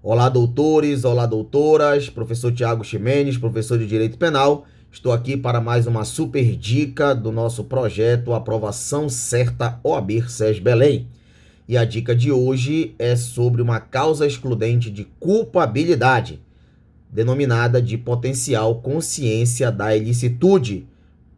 Olá, doutores, olá, doutoras, professor Tiago Ximenes, professor de Direito Penal. Estou aqui para mais uma super dica do nosso projeto Aprovação Certa OAB SES Belém. E a dica de hoje é sobre uma causa excludente de culpabilidade, denominada de potencial consciência da ilicitude,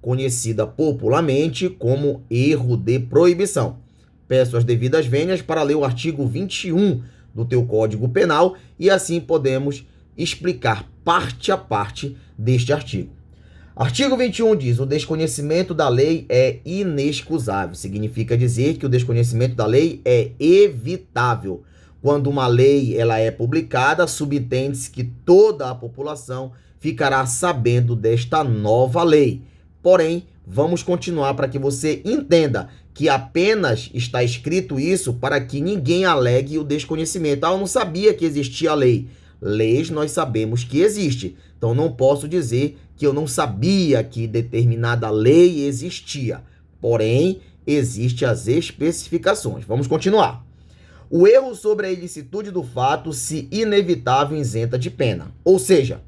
conhecida popularmente como erro de proibição. Peço as devidas vênias para ler o artigo 21 do teu Código Penal e assim podemos explicar parte a parte deste artigo. Artigo 21 diz: o desconhecimento da lei é inexcusável. Significa dizer que o desconhecimento da lei é evitável. Quando uma lei ela é publicada, subentende-se que toda a população ficará sabendo desta nova lei. Porém, vamos continuar para que você entenda que apenas está escrito isso para que ninguém alegue o desconhecimento. Eu não sabia que existia a lei. Leis nós sabemos que existe. Então, não posso dizer que eu não sabia que determinada lei existia. Porém, existem as especificações. Vamos continuar. O erro sobre a ilicitude do fato se inevitável isenta de pena. Ou seja,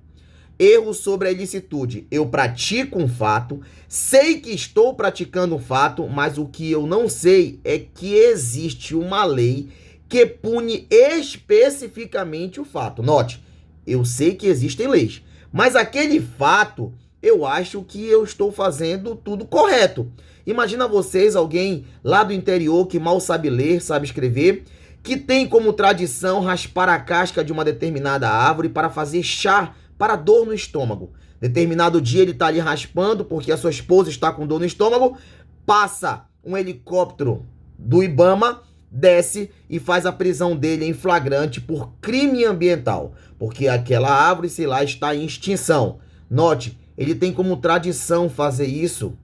erro sobre a ilicitude. Eu pratico um fato, sei que estou praticando um fato, mas o que eu não sei é que existe uma lei que pune especificamente o fato. Note, eu sei que existem leis, mas aquele fato, eu acho que eu estou fazendo tudo correto. Imagina vocês, alguém lá do interior que mal sabe ler, sabe escrever, que tem como tradição raspar a casca de uma determinada árvore para fazer chá para dor no estômago. Determinado dia ele está ali raspando porque a sua esposa está com dor no estômago, passa um helicóptero do IBAMA, desce e faz a prisão dele em flagrante por crime ambiental, porque aquela árvore, sei lá, está em extinção. Note, ele tem como tradição fazer isso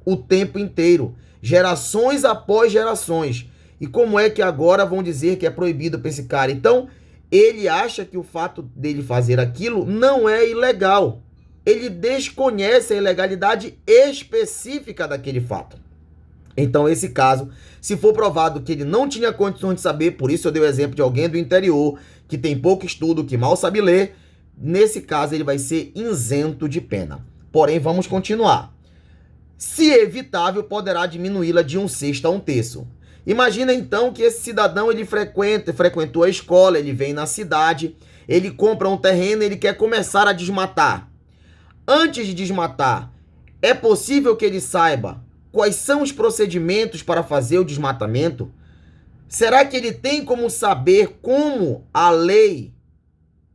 o tempo inteiro, gerações após gerações. E como é que agora vão dizer que é proibido para esse cara? Então, ele acha que o fato dele fazer aquilo não é ilegal. Ele desconhece a ilegalidade específica daquele fato. Então, esse caso, se for provado que ele não tinha condições de saber, por isso eu dei o exemplo de alguém do interior, que tem pouco estudo, que mal sabe ler, nesse caso ele vai ser isento de pena. Porém, vamos continuar. Se evitável, poderá diminuí-la de 1/6 a 1/3. Imagina então que esse cidadão ele frequentou a escola, ele vem na cidade, ele compra um terreno, ele quer começar a desmatar. Antes de desmatar, é possível que ele saiba quais são os procedimentos para fazer o desmatamento? Será que ele tem como saber como a lei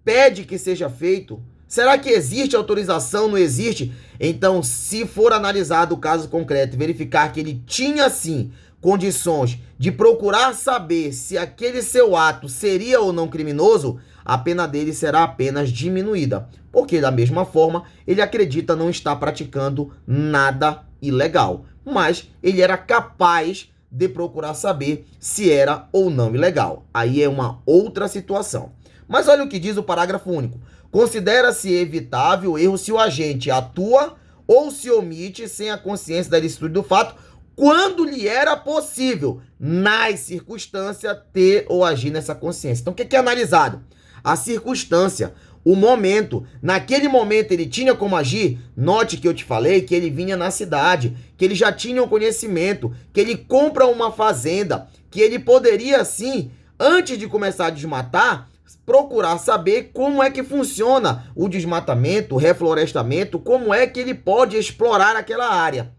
pede que seja feito? Será que existe autorização? Não existe? Então, se for analisado o caso concreto e verificar que ele tinha sim condições de procurar saber se aquele seu ato seria ou não criminoso, a pena dele será apenas diminuída, porque da mesma forma ele acredita não estar praticando nada ilegal, mas ele era capaz de procurar saber se era ou não ilegal. Aí é uma outra situação. Mas olha o que diz o parágrafo único. Considera-se evitável o erro se o agente atua ou se omite sem a consciência da ilicitude do fato, quando lhe era possível, nas circunstâncias, ter ou agir nessa consciência. Então, o que é analisado? A circunstância, o momento. Naquele momento ele tinha como agir? Note que eu te falei que ele vinha na cidade, que ele já tinha um conhecimento, que ele compra uma fazenda, que ele poderia, sim, antes de começar a desmatar, procurar saber como é que funciona o desmatamento, o reflorestamento, como é que ele pode explorar aquela área.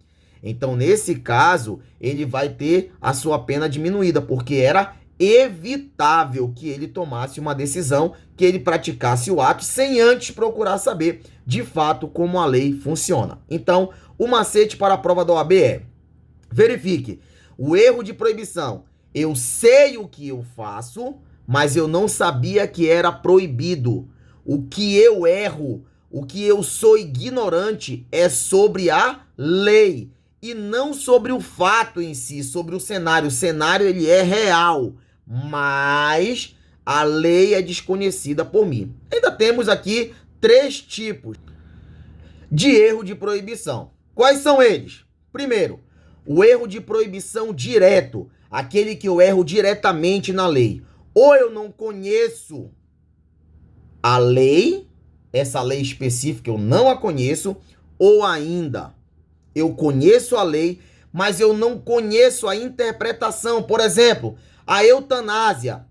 Então, nesse caso, ele vai ter a sua pena diminuída, porque era evitável que ele tomasse uma decisão, que ele praticasse o ato sem antes procurar saber, de fato, como a lei funciona. Então, o macete para a prova da OAB é: verifique o erro de proibição. Eu sei o que eu faço, mas eu não sabia que era proibido. O que eu erro, o que eu sou ignorante é sobre a lei e não sobre o fato em si, sobre o cenário. O cenário ele é real, mas a lei é desconhecida por mim. Ainda temos aqui 3 tipos de erro de proibição. Quais são eles? Primeiro, o erro de proibição direto, aquele que eu erro diretamente na lei. Ou eu não conheço a lei, essa lei específica eu não a conheço, ou ainda eu conheço a lei, mas eu não conheço a interpretação. Por exemplo, a eutanásia.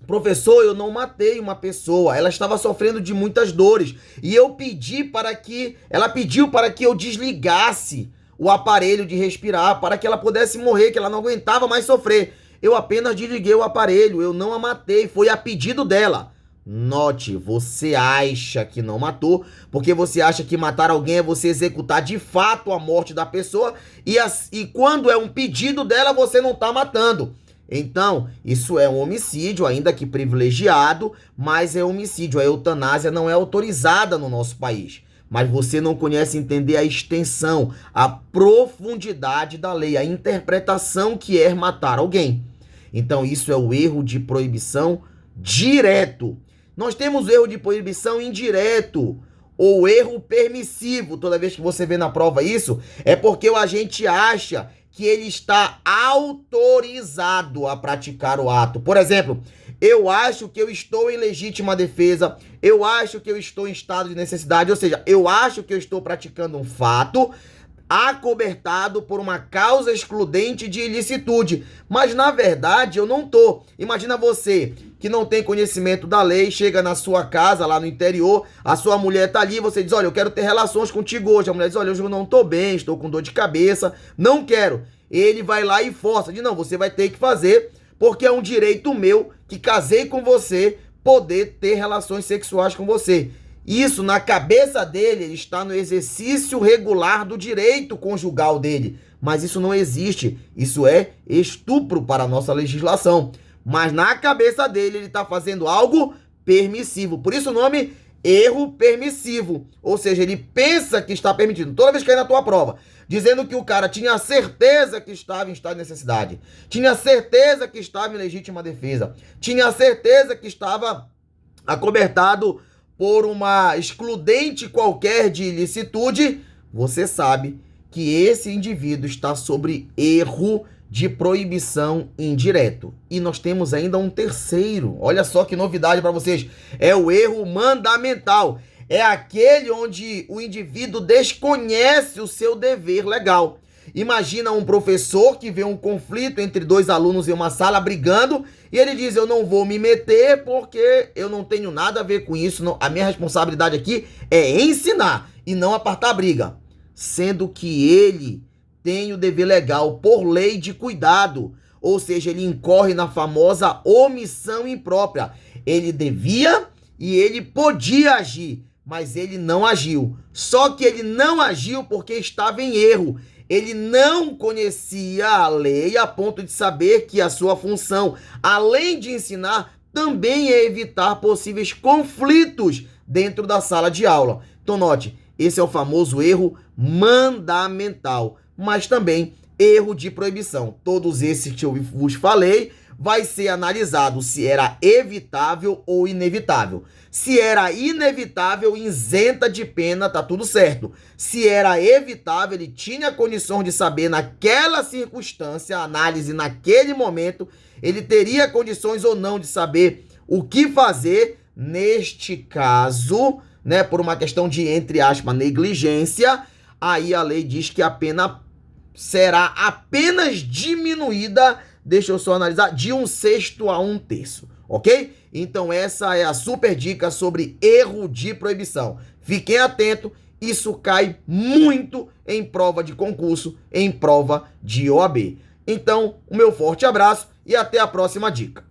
Professor, eu não matei uma pessoa, ela estava sofrendo de muitas dores e eu pedi para que, ela pediu para que eu desligasse o aparelho de respirar para que ela pudesse morrer, que ela não aguentava mais sofrer. Eu apenas desliguei o aparelho, eu não a matei, foi a pedido dela. Note, você acha que não matou, porque você acha que matar alguém é você executar de fato a morte da pessoa e quando é um pedido dela, você não está matando. Então, isso é um homicídio, ainda que privilegiado, mas é homicídio. A eutanásia não é autorizada no nosso país. Mas você não conhece entender a extensão, a profundidade da lei, a interpretação que é matar alguém. Então, isso é o erro de proibição direto. Nós temos o erro de proibição indireto, ou erro permissivo. Toda vez que você vê na prova isso, é porque o agente acha que ele está autorizado a praticar o ato. Por exemplo, eu acho que eu estou em legítima defesa, eu acho que eu estou em estado de necessidade, ou seja, eu acho que eu estou praticando um fato acobertado por uma causa excludente de ilicitude, mas na verdade eu não tô. Imagina você que não tem conhecimento da lei, chega na sua casa lá no interior, a sua mulher tá ali, você diz, olha, eu quero ter relações contigo hoje. A mulher diz, olha, hoje eu não tô bem, estou com dor de cabeça, não quero. Ele vai lá e força, diz, não, você vai ter que fazer, porque é um direito meu que casei com você, poder ter relações sexuais com você. Isso, na cabeça dele, ele está no exercício regular do direito conjugal dele. Mas isso não existe. Isso é estupro para a nossa legislação. Mas na cabeça dele, ele está fazendo algo permissivo. Por isso o nome erro permissivo. Ou seja, ele pensa que está permitido. Toda vez que cai na tua prova, dizendo que o cara tinha certeza que estava em estado de necessidade, tinha certeza que estava em legítima defesa, tinha certeza que estava acobertado por uma excludente qualquer de ilicitude, você sabe que esse indivíduo está sobre erro de proibição indireto. E nós temos ainda um terceiro. Olha só que novidade para vocês. É o erro mandamental. É aquele onde o indivíduo desconhece o seu dever legal. Imagina um professor que vê um conflito entre dois alunos em uma sala brigando e ele diz, eu não vou me meter porque eu não tenho nada a ver com isso, não, a minha responsabilidade aqui é ensinar e não apartar a briga. Sendo que ele tem o dever legal por lei de cuidado, ou seja, ele incorre na famosa omissão imprópria. Ele devia e ele podia agir, mas ele não agiu. Só que ele não agiu porque estava em erro. Ele não conhecia a lei a ponto de saber que a sua função, além de ensinar, também é evitar possíveis conflitos dentro da sala de aula. Então note, esse é o famoso erro mandamental, mas também erro de proibição. Todos esses que eu vos falei vai ser analisado se era evitável ou inevitável. Se era inevitável, isenta de pena, tá tudo certo. Se era evitável, ele tinha condições de saber naquela circunstância, a análise naquele momento, ele teria condições ou não de saber o que fazer neste caso, né, por uma questão de, entre aspas, negligência, aí a lei diz que a pena será apenas diminuída, deixa eu só analisar, de 1/6 a 1/3, ok? Então essa é a super dica sobre erro de proibição. Fiquem atentos, isso cai muito em prova de concurso, em prova de OAB. Então, o meu forte abraço e até a próxima dica.